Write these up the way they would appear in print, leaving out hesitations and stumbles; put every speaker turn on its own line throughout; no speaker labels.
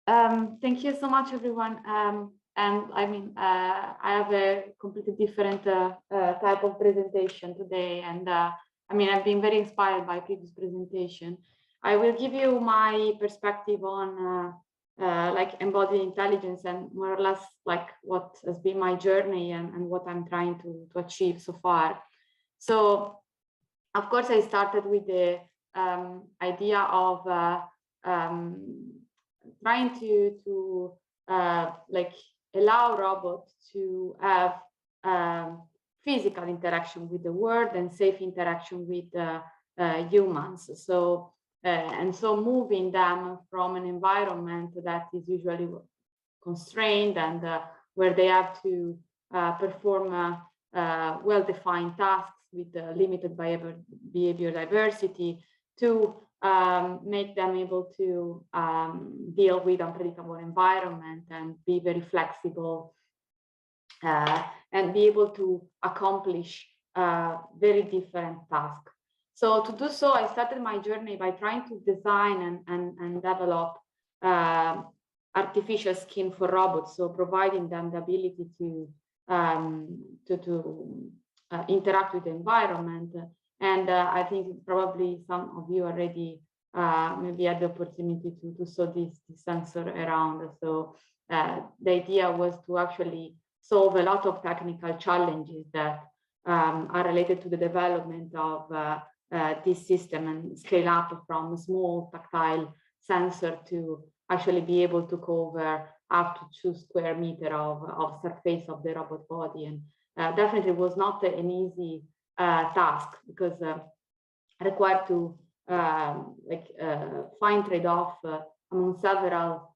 Thank you so much, everyone. And I mean, I have a completely different type of presentation today. And I mean, I've been very inspired by previous presentation. I will give you my perspective on like embodied intelligence and more or less like what has been my journey and what I'm trying to achieve so far. So, of course, I started with the idea of trying to like allow robots to have physical interaction with the world and safe interaction with humans. So and so moving them from an environment that is usually constrained and where they have to perform well-defined tasks with limited behavior diversity to make them able to deal with unpredictable environment and be very flexible and be able to accomplish very different tasks. So to do so, I started my journey by trying to design and develop artificial skin for robots, so providing them the ability to interact with the environment. And I think probably some of you already maybe had the opportunity to saw this sensor around. So the idea was to actually solve a lot of technical challenges that are related to the development of this system and scale up from a small tactile sensor to actually be able to cover up to 2 square meters of surface of the robot body. And definitely was not an easy task because required to find trade-off among several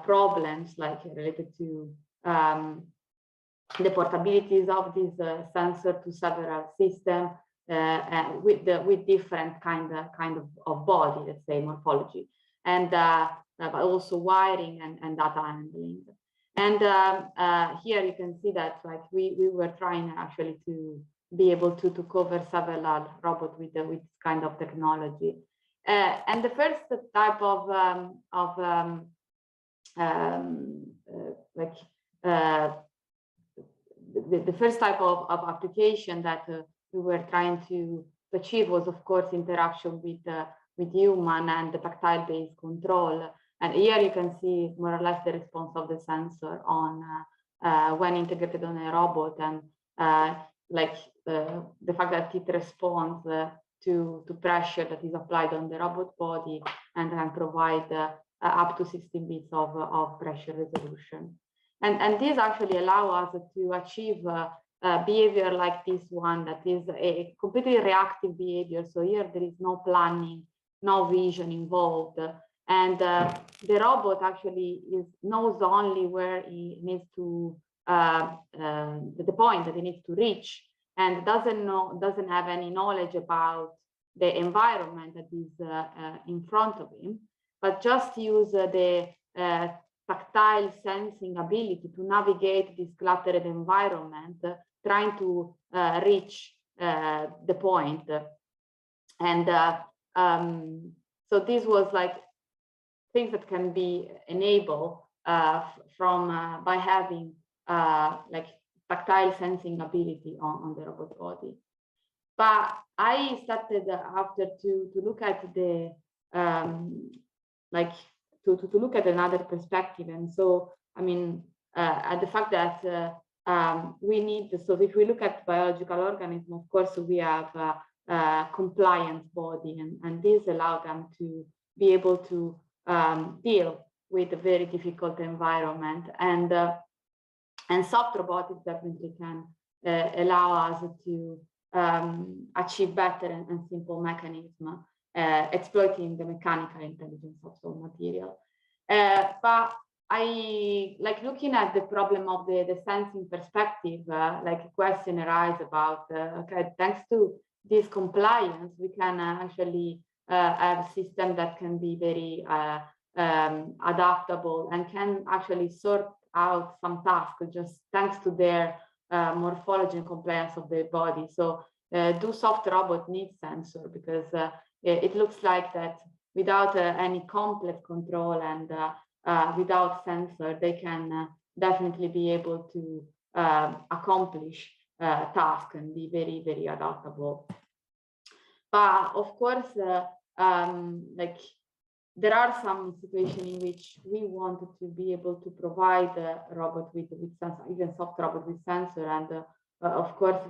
problems like related to the portabilities of this sensor to several systems with different kind of body, let's say morphology, and but also wiring and data handling. And here you can see that like we were trying actually to be able to cover several robots with this kind of technology. And the first type of the first type of application that we were trying to achieve was, of course, interaction with human and the tactile-based control. And here you can see more or less the response of the sensor on when integrated on a robot, and the fact that it responds to pressure that is applied on the robot body and can provide up to 16 bits of pressure resolution. And this actually allows us to achieve behavior like this one that is a completely reactive behavior. So here there is no planning, no vision involved. And the robot actually knows only where he needs to, the point that he needs to reach, and doesn't have any knowledge about the environment that is in front of him, but just use the tactile sensing ability to navigate this cluttered environment, trying to reach the point. And so this was like things that can be enabled from by having like tactile sensing ability on the robot body. But I started after to look at the to look at another perspective. And so I mean at the fact that we need, so if we look at biological organisms, of course we have compliant body, and this allows them to be able to deal with a very difficult environment, and soft robotics definitely can allow us to achieve better and simple mechanism, exploiting the mechanical intelligence of some material. But I like looking at the problem of the sensing perspective, like a question arises about, okay, thanks to this compliance, we can actually have a system that can be very adaptable and can actually sort out some tasks just thanks to their morphology and compliance of their body. So do soft robot need sensor? Because it looks like that without any complex control and without sensor, they can definitely be able to accomplish tasks and be very, very adaptable. But of course, like there are some situations in which we wanted to be able to provide a robot with sensor, even soft robot with sensor, and of course,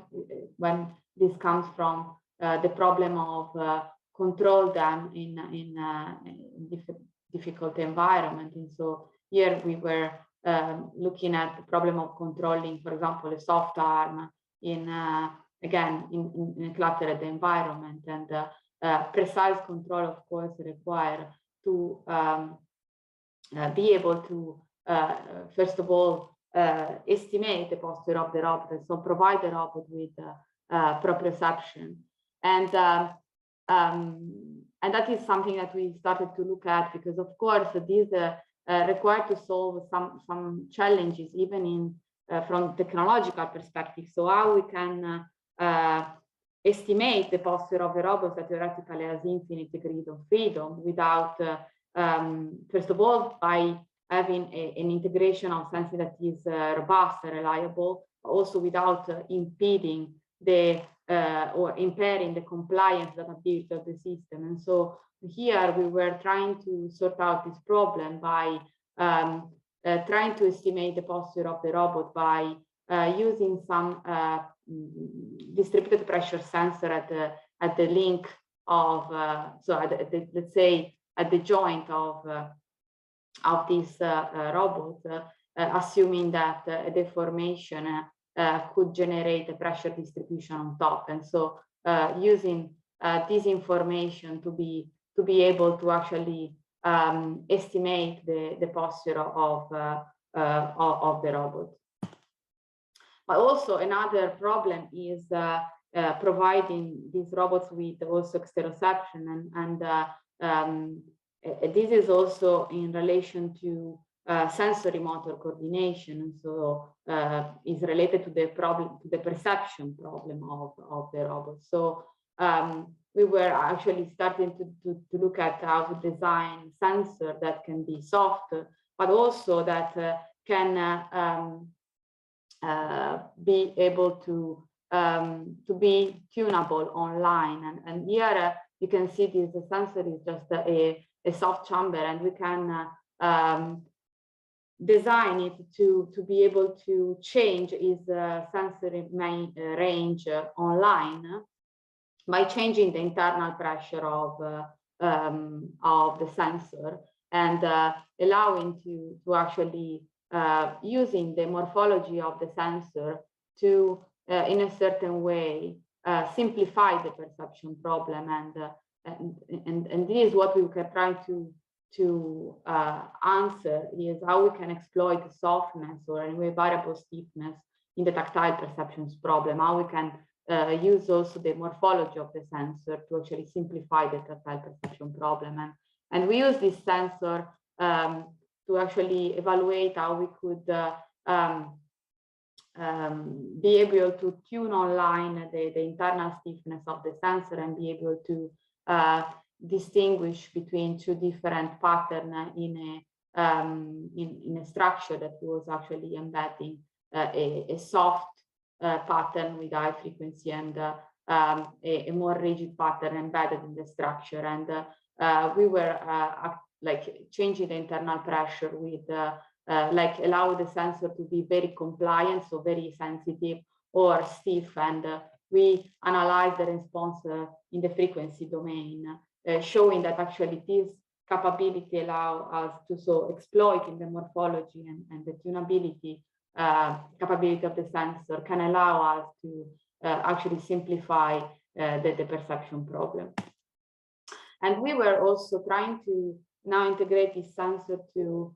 when this comes from the problem of control them in difficult environment, and so here we were looking at the problem of controlling, for example, a soft arm in again in a cluttered environment, and precise control, of course, require to be able to first of all estimate the posture of the robot, and so provide the robot with proprioception, and that is something that we started to look at, because of course these require to solve some challenges even in from technological perspective. So how we can estimate the posture of a robot that theoretically has infinite degrees of freedom without, first of all, by having an integration of sensing that is robust and reliable, also without impeding the or impairing the compliance adaptability of the system. And so here we were trying to sort out this problem by trying to estimate the posture of the robot by using some distributed pressure sensor at the link of so at the, let's say at the joint of this robot, assuming that a deformation could generate a pressure distribution on top, and so using this information to be able to actually estimate the posture of the robot. But also another problem is providing these robots with also exteroception, and this is also in relation to sensory motor coordination, and so is related to the problem, to the perception problem of the robot. So we were actually starting to look at how to design sensor that can be soft, but also that can be able to be tunable online. And here you can see this sensor is just a soft chamber, and we can design it to be able to change its sensory range online by changing the internal pressure of the sensor, and allowing to actually using the morphology of the sensor to in a certain way simplify the perception problem, and this is what we can try to answer, is how we can exploit softness or anyway variable stiffness in the tactile perceptions problem, how we can use also the morphology of the sensor to actually simplify the tactile perception problem. And we use this sensor to actually evaluate how we could be able to tune online the internal stiffness of the sensor and be able to distinguish between two different patterns in a structure that was actually embedding a soft pattern with high frequency and a more rigid pattern embedded in the structure. And we were like changing the internal pressure with like allow the sensor to be very compliant, so very sensitive or stiff, and we analyze the response in the frequency domain, showing that actually this capability allow us to so exploit in the morphology and the tunability capability of the sensor can allow us to actually simplify the perception problem. And we were also trying to now integrate this sensor to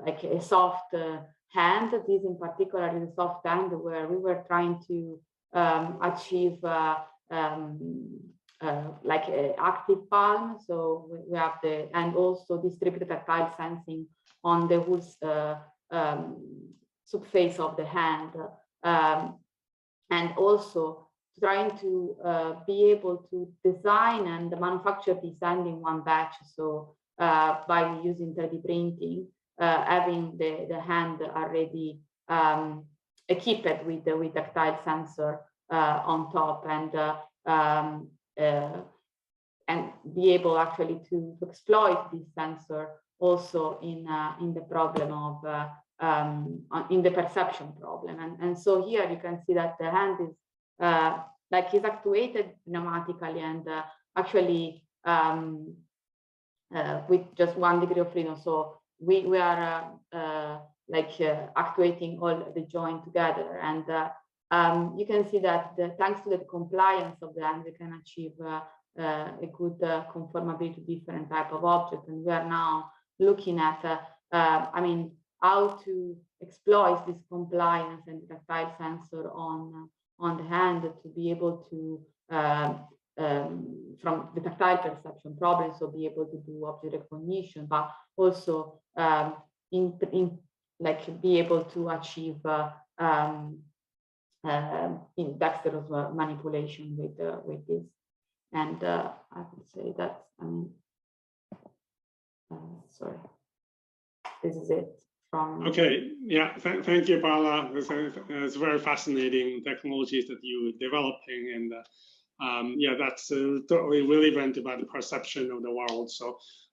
like a soft hand. This in particular is a soft hand where we were trying to achieve like an active palm. So we have and also distributed tactile sensing on the whole subface of the hand, and also trying to be able to design and manufacture this hand in one batch. So by using 3D printing, having the hand already equipped with the tactile sensor on top, and be able actually to exploit this sensor also in the problem of in the perception problem. And so here you can see that the hand is like is actuated pneumatically and actually with just 1 degree of freedom. So we are actuating all the joint together, and you can see that thanks to the compliance of the hand, we can achieve a good conformability to different type of objects. And we are now looking at, I mean, how to exploit this compliance and tactile sensor on the hand to be able to from the tactile perception problem, so be able to do object recognition, but also be able to achieve in dexterous manipulation with this. And I would say that, I mean, sorry, this is it from.
Okay, yeah, thank you, Perla. It's very fascinating technologies that you're developing, and yeah, that's totally relevant about the perception of the world. So